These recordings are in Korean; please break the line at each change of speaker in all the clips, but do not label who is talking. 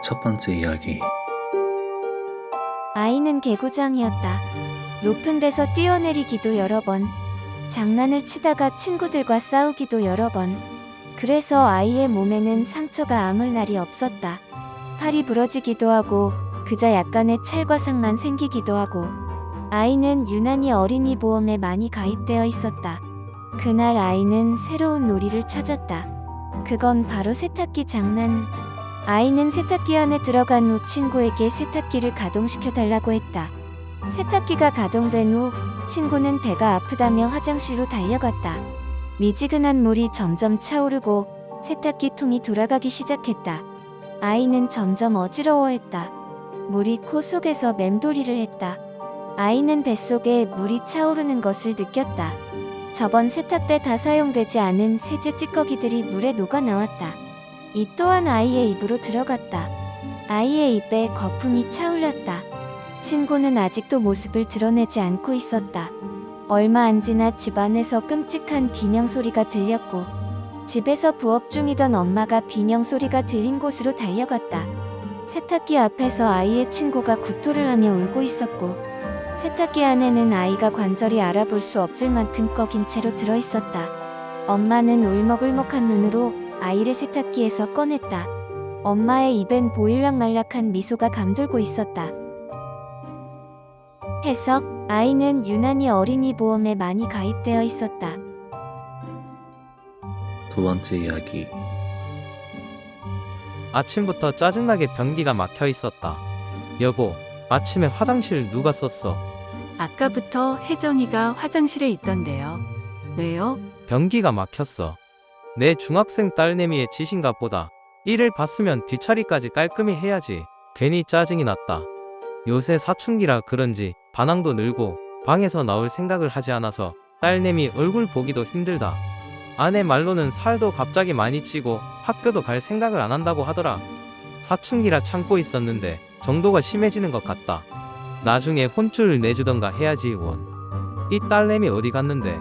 첫 번째 이야기.
아이는 개구장이었다. 높은 데서 뛰어내리기도 여러 번, 장난을 치다가 친구들과 싸우기도 여러 번. 그래서 아이의 몸에는 상처가 아물 날이 없었다. 팔이 부러지기도 하고 그저 약간의 찰과상만 생기기도 하고. 아이는 유난히 어린이 보험에 많이 가입되어 있었다. 그날 아이는 새로운 놀이를 찾았다. 그건 바로 세탁기 장난. 아이는 세탁기 안에 들어간 후 친구에게 세탁기를 가동시켜 달라고 했다. 세탁기가 가동된 후 친구는 배가 아프다며 화장실로 달려갔다. 미지근한 물이 점점 차오르고 세탁기 통이 돌아가기 시작했다. 아이는 점점 어지러워했다. 물이 코 속에서 맴돌이를 했다. 아이는 뱃속에 물이 차오르는 것을 느꼈다. 저번 세탁 때 다 사용되지 않은 세제 찌꺼기들이 물에 녹아 나왔다. 이 또한 아이의 입으로 들어갔다. 아이의 입에 거품이 차올랐다. 친구는 아직도 모습을 드러내지 않고 있었다. 얼마 안 지나 집안에서 끔찍한 비명 소리가 들렸고 집에서 부업 중이던 엄마가 비명 소리가 들린 곳으로 달려갔다. 세탁기 앞에서 아이의 친구가 구토를 하며 울고 있었고 세탁기 안에는 아이가 관절이 알아볼 수 없을 만큼 꺾인 채로 들어있었다. 엄마는 울먹울먹한 눈으로 아이를 세탁기에서 꺼냈다. 엄마의 입엔 보일락말락한 미소가 감돌고 있었다. 해석: 아이는 유난히 어린이 보험에 많이 가입되어 있었다.
두 번째 이야기.
아침부터 짜증나게 변기가 막혀 있었다. 여보, 아침에 화장실 누가 썼어?
아까부터 혜정이가 화장실에 있던데요. 왜요?
변기가 막혔어. 내 중학생 딸내미의 짓인가 보다. 일을 봤으면 뒷처리까지 깔끔히 해야지. 괜히 짜증이 났다. 요새 사춘기라 그런지 반항도 늘고 방에서 나올 생각을 하지 않아서 딸내미 얼굴 보기도 힘들다. 아내 말로는 살도 갑자기 많이 찌고 학교도 갈 생각을 안 한다고 하더라. 사춘기라 참고 있었는데 정도가 심해지는 것 같다. 나중에 혼쭐을 내주던가 해야지 원. 이 딸내미 어디 갔는데?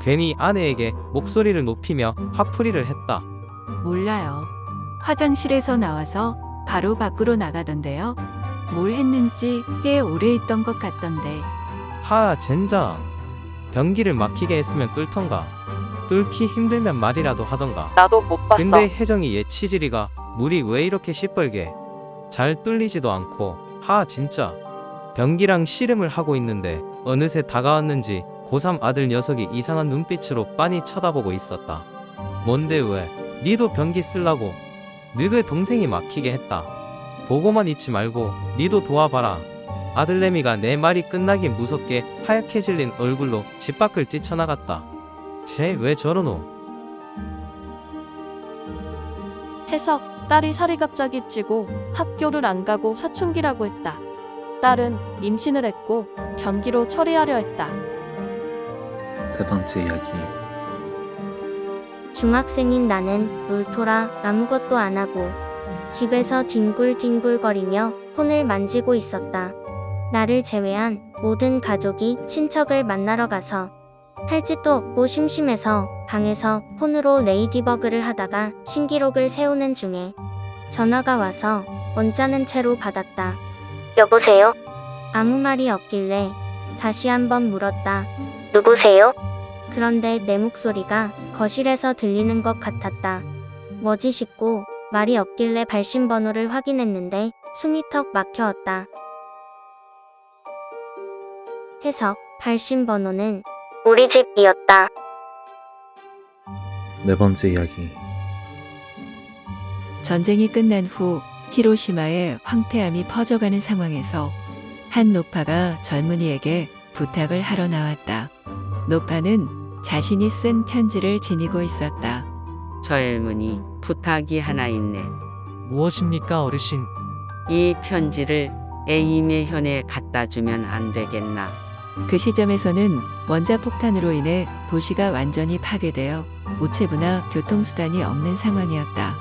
괜히 아내에게 목소리를 높이며 화풀이를 했다.
몰라요. 화장실에서 나와서 바로 밖으로 나가던데요. 뭘 했는지 꽤 오래 있던 것 같던데.
하 젠장. 변기를 막히게 했으면 뚫던가. 뚫기 힘들면 말이라도 하던가.
나도 못 봤어.
근데 혜정이 얘 치질이가 물이 왜 이렇게 시뻘게? 잘 뚫리지도 않고. 하 진짜. 변기랑 씨름을 하고 있는데 어느새 다가왔는지 고3 아들 녀석이 이상한 눈빛으로 빤히 쳐다보고 있었다. 뭔데 왜? 니도 변기 쓸라고? 너희 동생이 막히게 했다. 보고만 있지 말고 니도 도와봐라. 아들내미가 내 말이 끝나기 무섭게 하얗게 질린 얼굴로 집 밖을 뛰쳐나갔다. 쟤 왜 저러노?
해석: 딸이 살이 갑자기 찌고 학교를 안 가고 사춘기라고 했다. 딸은 임신을 했고 변기로 처리하려 했다.
세 번째 이야기.
중학생인 나는 놀토라 아무것도 안 하고 집에서 뒹굴뒹굴거리며 폰을 만지고 있었다. 나를 제외한 모든 가족이 친척을 만나러 가서 할 짓도 없고 심심해서 방에서 폰으로 레이디버그를 하다가 신기록을 세우는 중에 전화가 와서 언짢은 채로 받았다. 여보세요? 아무 말이 없길래 다시 한번 물었다. 누구세요? 그런데 내 목소리가 거실에서 들리는 것 같았다. 뭐지 싶고 말이 없길래 발신 번호를 확인했는데 숨이 턱 막혀왔다. 해석: 발신 번호는 우리 집이었다.
네 번째 이야기.
전쟁이 끝난 후 히로시마에 황폐함이 퍼져가는 상황에서 한 노파가 젊은이에게 부탁을 하러 나왔다. 노파는 자신이 쓴 편지를 지니고 있었다.
젊은이, 부탁이 하나 있네.
무엇입니까, 어르신?
이 편지를 애인의 현에 갖다 주면 안 되겠나?
그 시점에서는 원자폭탄으로 인해 도시가 완전히 파괴되어 우체부나 교통수단이 없는 상황이었다.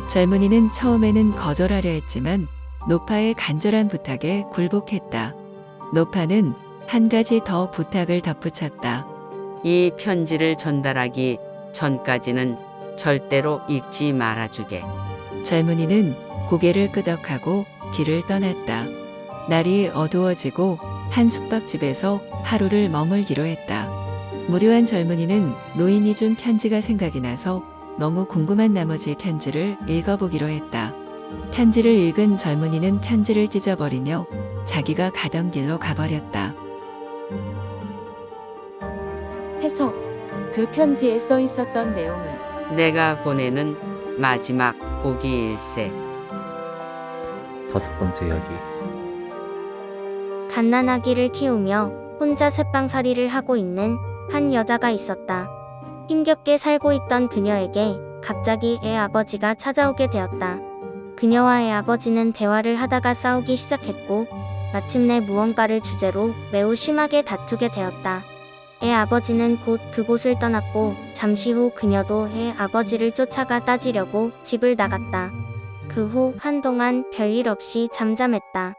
젊은이는 처음에는 거절하려 했지만 노파의 간절한 부탁에 굴복했다. 노파는 한 가지 더 부탁을 덧붙였다.
이 편지를 전달하기 전까지는 절대로 읽지 말아주게.
젊은이는 고개를 끄덕하고 길을 떠났다. 날이 어두워지고 한 숙박집에서 하루를 머물기로 했다. 무료한 젊은이는 노인이 준 편지가 생각이 나서 너무 궁금한 나머지 편지를 읽어보기로 했다. 편지를 읽은 젊은이는 편지를 찢어버리며 자기가 가던 길로 가버렸다.
해석. 그 편지에 써 있었던 내용은
내가 보내는 마지막 보기일세.
5번째 이야기.
갓난아기를 키우며 혼자 새빵살이를 하고 있는 한 여자가 있었다. 힘겹게 살고 있던 그녀에게 갑자기 애 아버지가 찾아오게 되었다. 그녀와 애 아버지는 대화를 하다가 싸우기 시작했고 마침내 무언가를 주제로 매우 심하게 다투게 되었다. 애 아버지는 곧 그곳을 떠났고 잠시 후 그녀도 애 아버지를 쫓아가 따지려고 집을 나갔다. 그 후 한동안 별일 없이 잠잠했다.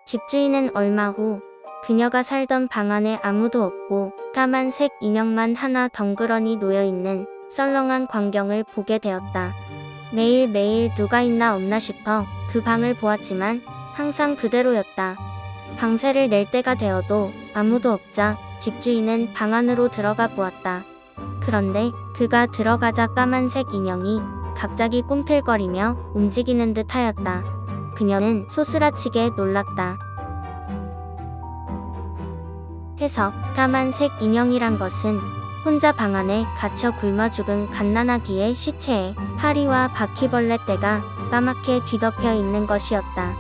집주인은 얼마 후 그녀가 살던 방 안에 아무도 없고 까만색 인형만 하나 덩그러니 놓여있는 썰렁한 광경을 보게 되었다. 매일매일 누가 있나 없나 싶어 그 방을 보았지만 항상 그대로였다. 방세를 낼 때가 되어도 아무도 없자 집주인은 방 안으로 들어가 보았다. 그런데 그가 들어가자 까만색 인형이 갑자기 꿈틀거리며 움직이는 듯 하였다. 그녀는 소스라치게 놀랐다. 해석. 까만색 인형이란 것은 혼자 방 안에 갇혀 굶어 죽은 갓난아기의 시체에 파리와 바퀴벌레 떼가 까맣게 뒤덮여 있는 것이었다.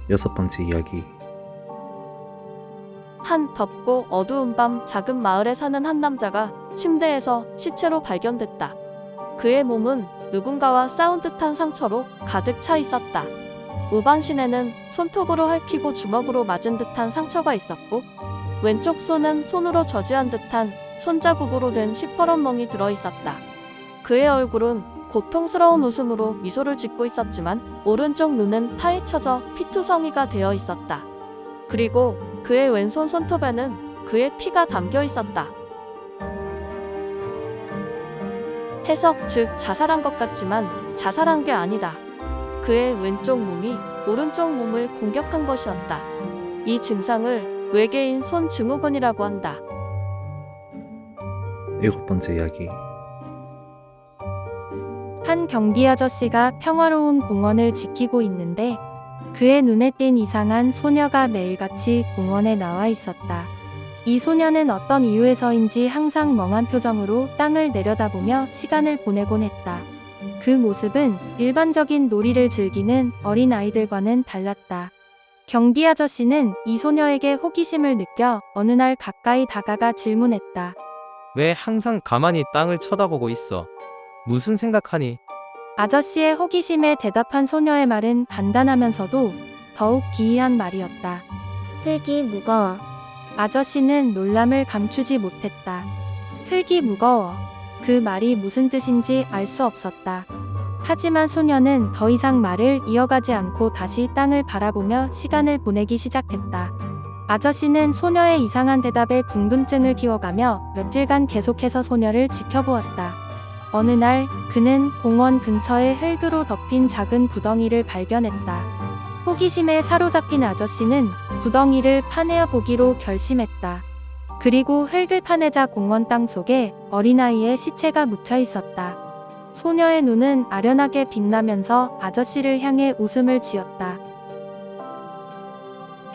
6번째 이야기.
한 덥고 어두운 밤 작은 마을에 사는 한 남자가 침대에서 시체로 발견됐다. 그의 몸은 누군가와 싸운 듯한 상처로 가득 차 있었다. 우반신에는 손톱으로 핥히고 주먹으로 맞은 듯한 상처가 있었고 왼쪽 손은 손으로 저지한 듯한 손자국으로 된 시퍼런 멍이 들어있었다. 그의 얼굴은 고통스러운 웃음으로 미소를 짓고 있었지만 오른쪽 눈은 파헤쳐져 피투성이가 되어 있었다. 그리고 그의 왼손 손톱에는 그의 피가 담겨 있었다. 해석. 즉 자살한 것 같지만 자살한 게 아니다. 그의 왼쪽 몸이 오른쪽 몸을 공격한 것이었다. 이 증상을 외계인 손 증후군이라고 한다.
7번째 이야기.
한 경비 아저씨가 평화로운 공원을 지키고 있는데 그의 눈에 띈 이상한 소녀가 매일같이 공원에 나와 있었다. 이 소녀는 어떤 이유에서인지 항상 멍한 표정으로 땅을 내려다보며 시간을 보내곤 했다. 그 모습은 일반적인 놀이를 즐기는 어린 아이들과는 달랐다. 경비 아저씨는 이 소녀에게 호기심을 느껴 어느 날 가까이 다가가 질문했다.
왜 항상 가만히 땅을 쳐다보고 있어? 무슨 생각하니?
아저씨의 호기심에 대답한 소녀의 말은 간단하면서도 더욱 기이한 말이었다.
흙이 무거워.
아저씨는 놀람을 감추지 못했다. 흙이 무거워. 그 말이 무슨 뜻인지 알 수 없었다. 하지만 소녀는 더 이상 말을 이어가지 않고 다시 땅을 바라보며 시간을 보내기 시작했다. 아저씨는 소녀의 이상한 대답에 궁금증을 키워가며 며칠간 계속해서 소녀를 지켜보았다. 어느 날 그는 공원 근처에 흙으로 덮인 작은 구덩이를 발견했다. 호기심에 사로잡힌 아저씨는 구덩이를 파내어 보기로 결심했다. 그리고 흙을 파내자 공원 땅 속에 어린아이의 시체가 묻혀 있었다. 소녀의 눈은 아련하게 빛나면서 아저씨를 향해 웃음을 지었다.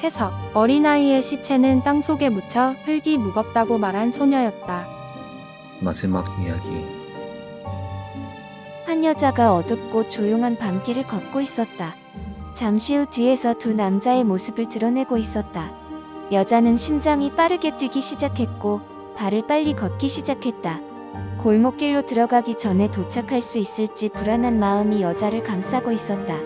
해석. 어린아이의 시체는 땅 속에 묻혀 흙이 무겁다고 말한 소녀였다.
마지막 이야기.
한 여자가 어둡고 조용한 밤길을 걷고 있었다. 잠시 후 뒤에서 두 남자의 모습을 드러내고 있었다. 여자는 심장이 빠르게 뛰기 시작했고 발을 빨리 걷기 시작했다. 골목길로 들어가기 전에 도착할 수 있을지 불안한 마음이 여자를 감싸고 있었다.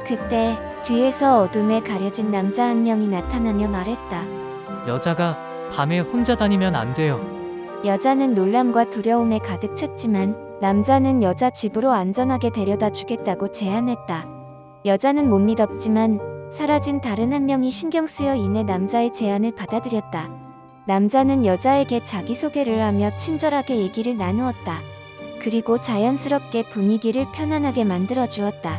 그때 뒤에서 어둠에 가려진 남자 한 명이 나타나며 말했다.
여자가 밤에 혼자 다니면 안 돼요.
여자는 놀람과 두려움에 가득 찼지만 남자는 여자 집으로 안전하게 데려다 주겠다고 제안했다. 여자는 못 믿었지만 사라진 다른 한 명이 신경 쓰여 이내 남자의 제안을 받아들였다. 남자는 여자에게 자기소개를 하며 친절하게 얘기를 나누었다. 그리고 자연스럽게 분위기를 편안하게 만들어 주었다.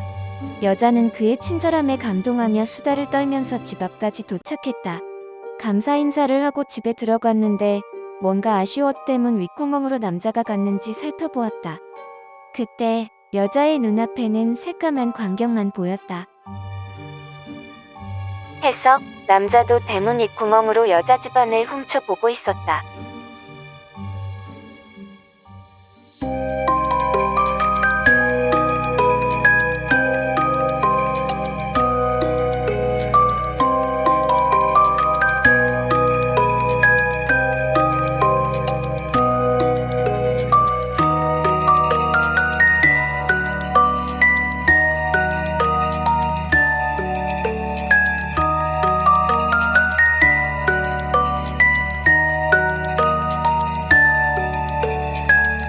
여자는 그의 친절함에 감동하며 수다를 떨면서 집 앞까지 도착했다. 감사 인사를 하고 집에 들어갔는데 뭔가 아쉬웠대. 문 윗구멍으로 남자가 갔는지 살펴보았다. 그때 여자의 눈앞에는 새까만 광경만 보였다. 해석, 남자도 대문 윗구멍으로 여자 집안을 훔쳐보고 있었다.